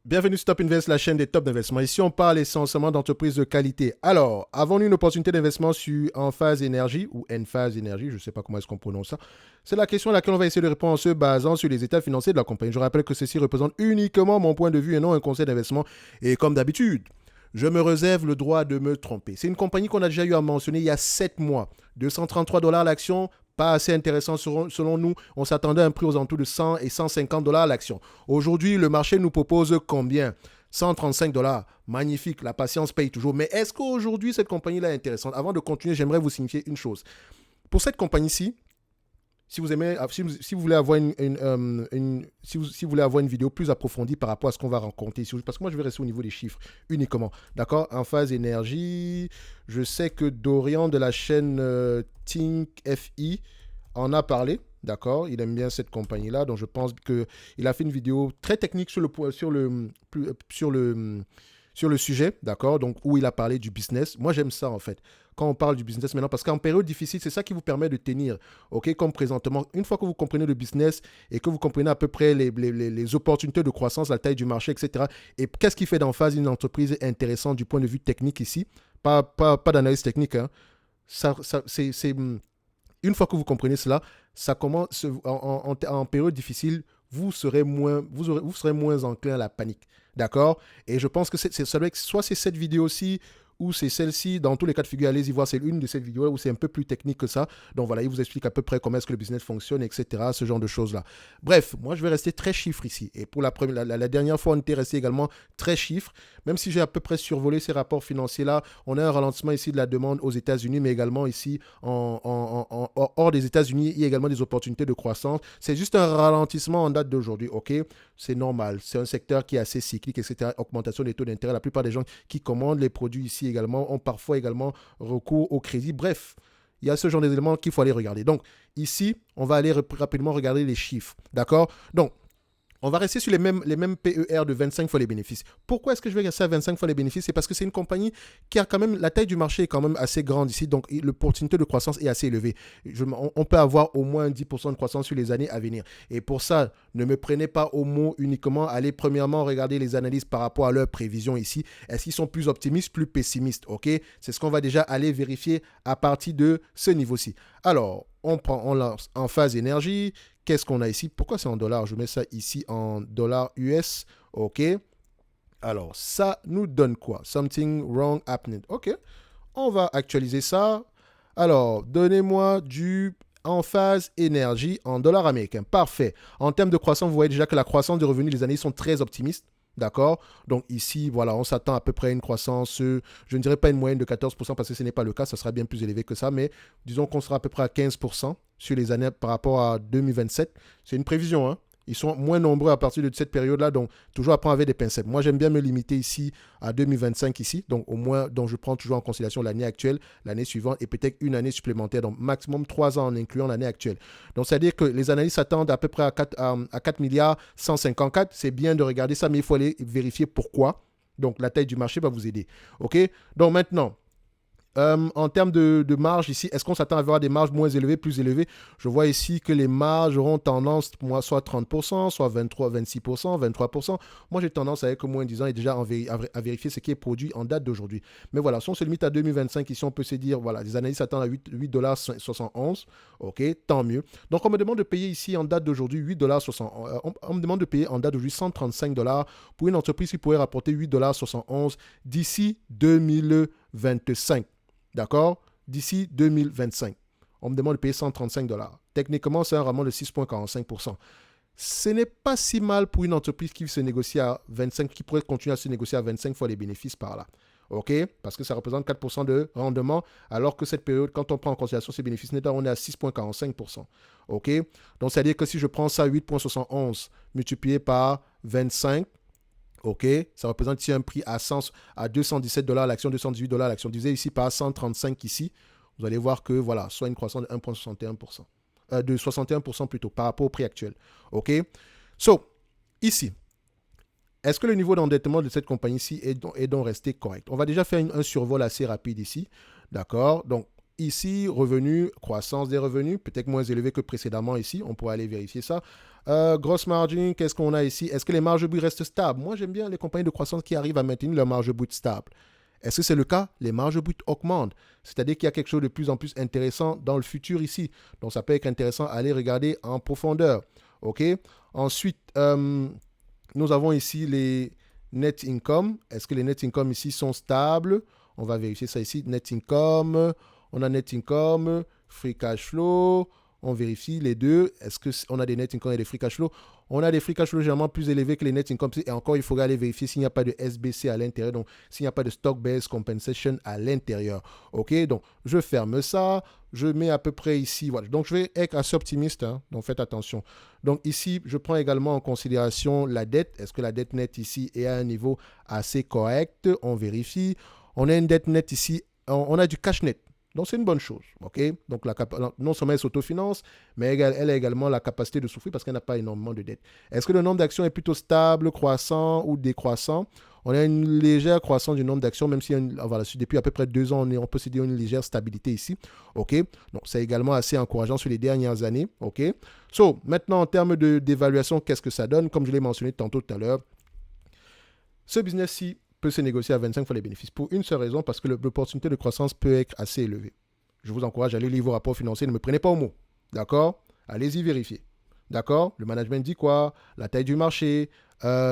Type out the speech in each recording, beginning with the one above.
Bienvenue sur Top Invest, la chaîne des top d'investissement. Ici, on parle essentiellement d'entreprises de qualité. Alors, avons-nous une opportunité d'investissement sur Enphase Énergie ou Enphase Énergie, je ne sais pas comment est-ce qu'on prononce ça. C'est la question à laquelle on va essayer de répondre en se basant sur les états financiers de la compagnie. Je rappelle que ceci représente uniquement mon point de vue et non un conseil d'investissement. Et comme d'habitude, je me réserve le droit de me tromper. C'est une compagnie qu'on a déjà eu à mentionner il y a 7 mois. 233 dollars l'action, pas assez intéressant selon nous. On s'attendait à un prix aux alentours de 100 et 150 dollars l'action. Aujourd'hui, le marché nous propose combien? 135 dollars. Magnifique, la patience paye toujours. Mais est-ce qu'aujourd'hui, cette compagnie-là est intéressante? Avant de continuer, j'aimerais vous signifier une chose. Pour cette compagnie-ci, si vous aimez, si vous voulez avoir si vous voulez avoir une vidéo plus approfondie par rapport à ce qu'on va rencontrer ici, parce que moi je vais rester au niveau des chiffres uniquement, d'accord? Enphase Énergie, je sais que Dorian de la chaîne Think FI en a parlé, d'accord? Il aime bien cette compagnie-là, donc je pense qu'il a fait une vidéo très technique sur le sujet, d'accord? Donc, où il a parlé du business. Moi, j'aime ça, en fait, quand on parle du business maintenant, parce qu'en période difficile, c'est ça qui vous permet de tenir, ok? Comme présentement, une fois que vous comprenez le business et que vous comprenez à peu près les opportunités de croissance, la taille du marché, etc., et qu'est-ce qui fait d'en face une entreprise intéressante du point de vue technique ici, pas d'analyse technique, hein? Une fois que vous comprenez cela, ça commence en période difficile, vous serez moins enclin à la panique. D'accord? Et je pense que soit c'est cette vidéo-ci ou c'est celle-ci. Dans tous les cas de figure, allez-y voir, c'est une de ces vidéos où c'est un peu plus technique que ça. Donc voilà, il vous explique à peu près comment est-ce que le business fonctionne, etc. Ce genre de choses-là. Bref, moi je vais rester très chiffre ici. Et pour la dernière fois, on était resté également très chiffre. Même si j'ai à peu près survolé ces rapports financiers-là, on a un ralentissement ici de la demande aux États-Unis, mais également ici hors des États-Unis, il y a également des opportunités de croissance. C'est juste un ralentissement en date d'aujourd'hui, ok? C'est normal. C'est un secteur qui est assez cyclique, etc. Augmentation des taux d'intérêt. La plupart des gens qui commandent les produits ici également ont parfois également recours au crédit. Bref, il y a ce genre d'éléments qu'il faut aller regarder. Donc, ici, on va aller rapidement regarder les chiffres. D'accord? Donc, on va rester sur les mêmes PER de 25 fois les bénéfices. Pourquoi est-ce que je vais rester à 25 fois les bénéfices? C'est parce que c'est une compagnie qui a quand même, la taille du marché est quand même assez grande ici, donc l'opportunité de croissance est assez élevée. On peut avoir au moins 10% de croissance sur les années à venir. Et pour ça, ne me prenez pas au mot uniquement. Allez premièrement regarder les analyses par rapport à leurs prévisions ici. Est-ce qu'ils sont plus optimistes, plus pessimistes? Ok, c'est ce qu'on va déjà aller vérifier à partir de ce niveau-ci. Alors, on lance Enphase Énergie. Qu'est-ce qu'on a ici? Pourquoi c'est en dollars? Je mets ça ici en dollars US. OK. Alors, ça nous donne quoi? Something wrong happened. OK. On va actualiser ça. Alors, donnez-moi du Enphase Énergie en dollars américains. Parfait. En termes de croissance, vous voyez déjà que la croissance des revenus des années sont très optimistes. D'accord? Donc ici, voilà, on s'attend à peu près à une croissance, je ne dirais pas une moyenne de 14% parce que ce n'est pas le cas, ça sera bien plus élevé que ça, mais disons qu'on sera à peu près à 15% sur les années par rapport à 2027. C'est une prévision, hein? Ils sont moins nombreux à partir de cette période-là, donc toujours à prendre avec des pincettes. Moi, j'aime bien me limiter ici à 2025 ici, donc au moins, donc je prends toujours en considération l'année actuelle, l'année suivante et peut-être une année supplémentaire, donc maximum 3 ans en incluant l'année actuelle. Donc, c'est-à-dire que les analystes s'attendent à peu près à 4 milliards 154. C'est bien de regarder ça, mais il faut aller vérifier pourquoi. Donc, la taille du marché va vous aider. OK? Donc, maintenant, en termes de marge ici, est-ce qu'on s'attend à avoir des marges moins élevées, plus élevées? Je vois ici que les marges auront tendance, moi, soit 30%, soit 23, 26%, 23%. Moi, j'ai tendance avec moins 10 ans et déjà à vérifier ce qui est produit en date d'aujourd'hui. Mais voilà, si on se limite à 2025, ici, on peut se dire, voilà, les analystes s'attendent à 8,71$. OK, tant mieux. Donc, on me demande de payer ici en date d'aujourd'hui 8,71$. On me demande de payer en date d'aujourd'hui 135$ pour une entreprise qui pourrait rapporter 8,71$ d'ici 2025. D'accord? D'ici 2025. On me demande de payer 135$. Techniquement, c'est un rendement de 6,45%. Ce n'est pas si mal pour une entreprise qui se négocie à 25, qui pourrait continuer à se négocier à 25 fois les bénéfices par là. OK? Parce que ça représente 4% de rendement, alors que cette période, quand on prend en considération ces bénéfices nets, on est à 6,45%. OK? Donc, c'est-à-dire que si je prends ça 8,71 multiplié par 25, OK, ça représente ici un prix à 217$ l'action, 218$ l'action. Divisé ici par 135 ici, vous allez voir que voilà, soit une croissance de 1,61%. De 61% plutôt par rapport au prix actuel. OK? So, ici, est-ce que le niveau d'endettement de cette compagnie-ci est donc resté correct? On va déjà faire un survol assez rapide ici. D'accord? Donc, ici, revenus, croissance des revenus, peut-être moins élevé que précédemment ici. On pourrait aller vérifier ça. Gross margin, qu'est-ce qu'on a ici? Est-ce que les marges brutes restent stables? Moi, j'aime bien les compagnies de croissance qui arrivent à maintenir leur marge brute stable. Est-ce que c'est le cas? Les marges brutes augmentent. C'est-à-dire qu'il y a quelque chose de plus en plus intéressant dans le futur ici. Donc, ça peut être intéressant à aller regarder en profondeur. OK? Ensuite, nous avons ici les net income. Est-ce que les net income ici sont stables? On va vérifier ça ici. Net income. On a net income, free cash flow. On vérifie les deux. Est-ce qu'on a des net income et des free cash flow? On a des free cash flow généralement plus élevés que les net income. Et encore, il faudra aller vérifier s'il n'y a pas de SBC à l'intérieur. Donc, s'il n'y a pas de stock-based compensation à l'intérieur. OK? Donc, je ferme ça. Je mets à peu près ici. Voilà. Donc, je vais être assez optimiste. Hein, donc, faites attention. Donc, ici, je prends également en considération la dette. Est-ce que la dette nette ici est à un niveau assez correct? On vérifie. On a une dette nette ici. On a du cash net. Donc, c'est une bonne chose. OK? Donc, non seulement elle s'autofinance, mais elle a également la capacité de souffrir parce qu'elle n'a pas énormément de dettes. Est-ce que le nombre d'actions est plutôt stable, croissant ou décroissant? On a une légère croissance du nombre d'actions, même si voilà, depuis à peu près 2 ans, on peut se dire une légère stabilité ici. OK? Donc, c'est également assez encourageant sur les dernières années. OK? So, maintenant, en termes d'évaluation, qu'est-ce que ça donne? Comme je l'ai mentionné tantôt tout à l'heure, ce business-ci peut se négocier à 25 fois les bénéfices pour une seule raison, parce que l'opportunité de croissance peut être assez élevée. Je vous encourage à aller lire vos rapports financiers, ne me prenez pas au mot. D'accord? Allez-y vérifier. D'accord? Le management dit quoi? La taille du marché,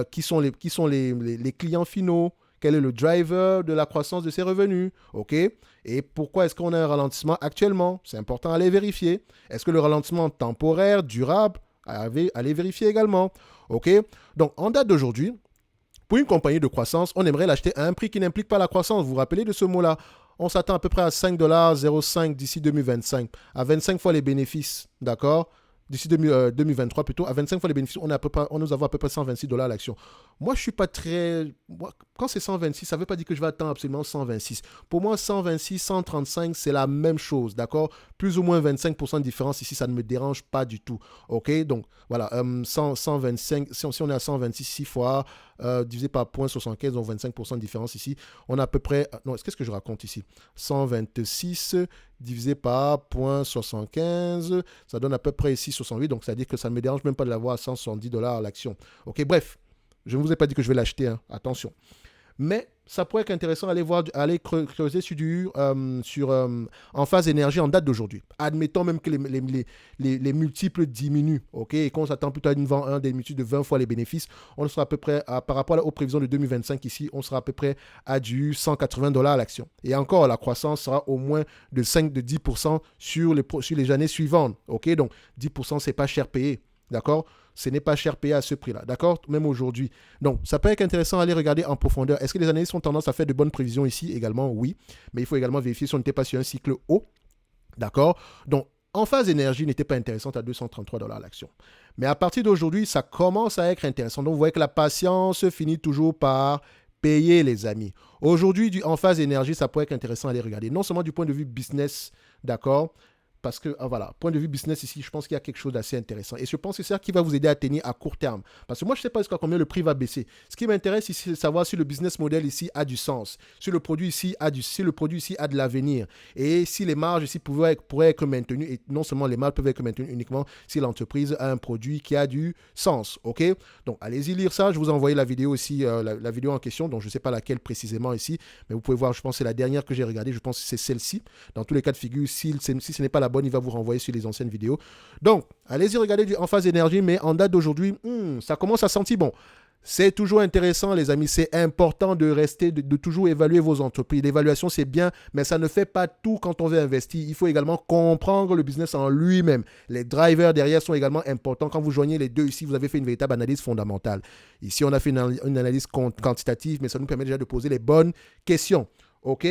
qui sont les clients finaux, quel est le driver de la croissance de ces revenus, ok? Et pourquoi est-ce qu'on a un ralentissement actuellement? C'est important d'aller vérifier. Est-ce que le ralentissement temporaire, durable? Allez vérifier également, ok? Donc, en date d'aujourd'hui, pour une compagnie de croissance, on aimerait l'acheter à un prix qui n'implique pas la croissance. Vous vous rappelez de ce mot-là? On s'attend à peu près à 5,05$ d'ici 2025, à 25 fois les bénéfices, d'accord? D'ici 2023 plutôt, à 25 fois les bénéfices, nous avons à peu près $126 l'action. Moi, je ne suis pas très... Quand c'est 126, ça ne veut pas dire que je vais attendre absolument 126. Pour moi, 126, 135, c'est la même chose, d'accord? Plus ou moins 25% de différence ici, ça ne me dérange pas du tout, ok? Donc, voilà, 125, si on est à 126 6 fois, divisé par 0,75, donc 25% de différence ici, on a à peu près... Non, qu'est-ce que je raconte ici? 126 divisé par 0,75, ça donne à peu près ici 68, donc ça veut dire que ça ne me dérange même pas de l'avoir à $170 l'action. Ok, bref, je ne vous ai pas dit que je vais l'acheter, hein, attention. Mais ça pourrait être intéressant d'aller creuser en phase énergie en date d'aujourd'hui. Admettons même que les multiples diminuent, ok, et qu'on s'attend plutôt à des multiples de 20 fois les bénéfices, on sera à peu près, par rapport aux prévisions de 2025 ici, on sera à peu près à du $180 l'action. Et encore, la croissance sera au moins de 10% sur les années suivantes, ok, donc 10% c'est pas cher payé, d'accord? Ce n'est pas cher payé à ce prix-là, d'accord? Même aujourd'hui. Donc, ça peut être intéressant d'aller regarder en profondeur. Est-ce que les analystes ont tendance à faire de bonnes prévisions ici également? Oui. Mais il faut également vérifier si on n'était pas sur un cycle haut, d'accord? Donc, en phase énergie n'était pas intéressante à $233 l'action. Mais à partir d'aujourd'hui, ça commence à être intéressant. Donc, vous voyez que la patience finit toujours par payer, les amis. Aujourd'hui, en phase énergie, ça pourrait être intéressant d'aller regarder. Non seulement du point de vue business, d'accord? Parce que, voilà, point de vue business ici, je pense qu'il y a quelque chose d'assez intéressant. Et je pense que c'est ça qui va vous aider à tenir à court terme. Parce que moi, je ne sais pas jusqu'à combien le prix va baisser. Ce qui m'intéresse ici, c'est de savoir si le business model ici a du sens, si le produit ici a de l'avenir. Et si les marges ici pourraient être maintenues, et non seulement les marges peuvent être maintenues uniquement si l'entreprise a un produit qui a du sens. OK? Donc, allez-y lire ça. Je vous ai envoyé la vidéo ici, la vidéo en question, donc je ne sais pas laquelle précisément ici, mais vous pouvez voir, je pense que c'est la dernière que j'ai regardée. Je pense que c'est celle-ci. Dans tous les cas de figure, si ce n'est pas la bonne, il va vous renvoyer sur les anciennes vidéos. Donc, allez-y regarder en phase énergie, mais en date d'aujourd'hui, ça commence à sentir bon. C'est toujours intéressant, les amis. C'est important de toujours évaluer vos entreprises. L'évaluation, c'est bien, mais ça ne fait pas tout quand on veut investir. Il faut également comprendre le business en lui-même. Les drivers derrière sont également importants. Quand vous joignez les deux ici, vous avez fait une véritable analyse fondamentale. Ici, on a fait une analyse quantitative, mais ça nous permet déjà de poser les bonnes questions. OK?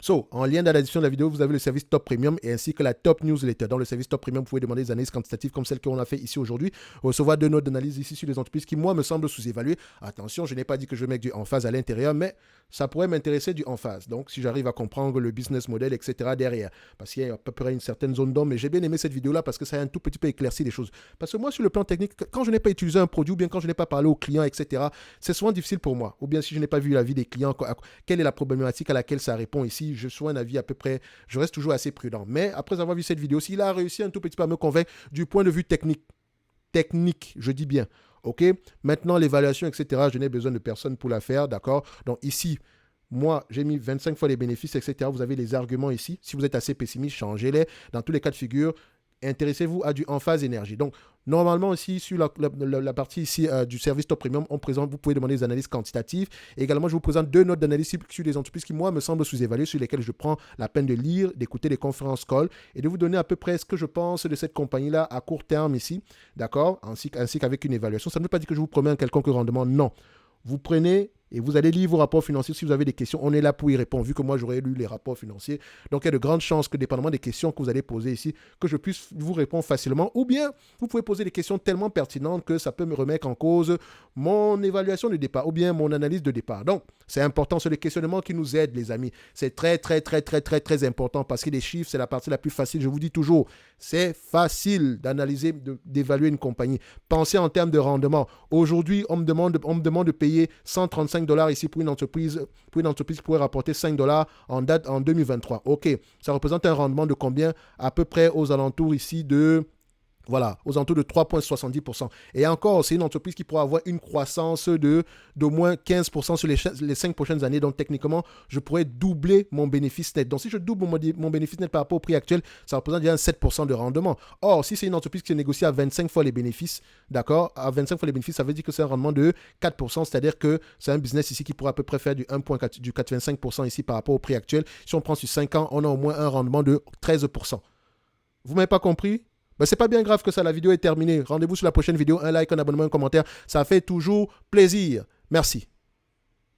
So, en lien dans la description de la vidéo, vous avez le service Top Premium et ainsi que la Top Newsletter. Dans le service Top Premium, vous pouvez demander des analyses quantitatives comme celle qu'on a fait ici aujourd'hui, recevoir 2 notes d'analyse ici sur les entreprises qui, moi, me semblent sous-évaluées. Attention, je n'ai pas dit que je vais mettre du en phase à l'intérieur, mais ça pourrait m'intéresser du en phase. Donc, si j'arrive à comprendre le business model, etc. derrière, parce qu'il y a à peu près une certaine zone d'ombre, mais j'ai bien aimé cette vidéo-là parce que ça a un tout petit peu éclairci les choses. Parce que moi, sur le plan technique, quand je n'ai pas utilisé un produit ou bien quand je n'ai pas parlé aux clients, etc., c'est souvent difficile pour moi. Ou bien si je n'ai pas vu l'avis des clients, quelle est la problématique à laquelle ça répond ici, je suis un avis à peu près, je reste toujours assez prudent. Mais après avoir vu cette vidéo, s'il a réussi un tout petit peu à me convaincre du point de vue technique, technique, je dis bien. OK? Maintenant, l'évaluation, etc., je n'ai besoin de personne pour la faire, d'accord? Donc ici, moi, j'ai mis 25 fois les bénéfices, etc. Vous avez les arguments ici. Si vous êtes assez pessimiste, changez-les. Dans tous les cas de figure, intéressez-vous à du en phase énergie. Donc, normalement aussi, sur la partie ici du service Top Premium, vous pouvez demander des analyses quantitatives. Et également, je vous présente 2 notes d'analyse sur les entreprises qui, moi, me semblent sous-évaluées, sur lesquelles je prends la peine de lire, d'écouter les conférences call et de vous donner à peu près ce que je pense de cette compagnie-là à court terme ici, d'accord, ainsi qu'avec une évaluation. Ça ne veut pas dire que je vous promets un quelconque rendement, non. Vous prenez et vous allez lire vos rapports financiers. Si vous avez des questions, on est là pour y répondre, vu que moi, j'aurais lu les rapports financiers. Donc, il y a de grandes chances que, dépendamment des questions que vous allez poser ici, que je puisse vous répondre facilement. Ou bien, vous pouvez poser des questions tellement pertinentes que ça peut me remettre en cause mon évaluation de départ ou bien mon analyse de départ. Donc, c'est important. C'est le questionnement qui nous aide, les amis. C'est très, très, très, très, très, très important parce que les chiffres, c'est la partie la plus facile. Je vous dis toujours, c'est facile d'analyser, d'évaluer une compagnie. Pensez en termes de rendement. Aujourd'hui, on me demande de payer 135 $ ici pour une entreprise qui pourrait rapporter 5 $ en 2023. OK, ça représente un rendement de combien? À peu près aux alentours ici de... Voilà, aux alentours de 3,70%. Et encore, c'est une entreprise qui pourra avoir une croissance d'au moins 15% sur les 5 prochaines années. Donc, techniquement, je pourrais doubler mon bénéfice net. Donc, si je double mon bénéfice net par rapport au prix actuel, ça représente déjà un 7% de rendement. Or, si c'est une entreprise qui se négocie à 25 fois les bénéfices, d'accord, à 25 fois les bénéfices, ça veut dire que c'est un rendement de 4%. C'est-à-dire que c'est un business ici qui pourra à peu près faire du 4,25% ici par rapport au prix actuel. Si on prend sur 5 ans, on a au moins un rendement de 13%. Vous m'avez pas compris? Ben, c'est pas bien grave que ça, la vidéo est terminée. Rendez-vous sur la prochaine vidéo, un like, un abonnement, un commentaire. Ça fait toujours plaisir. Merci.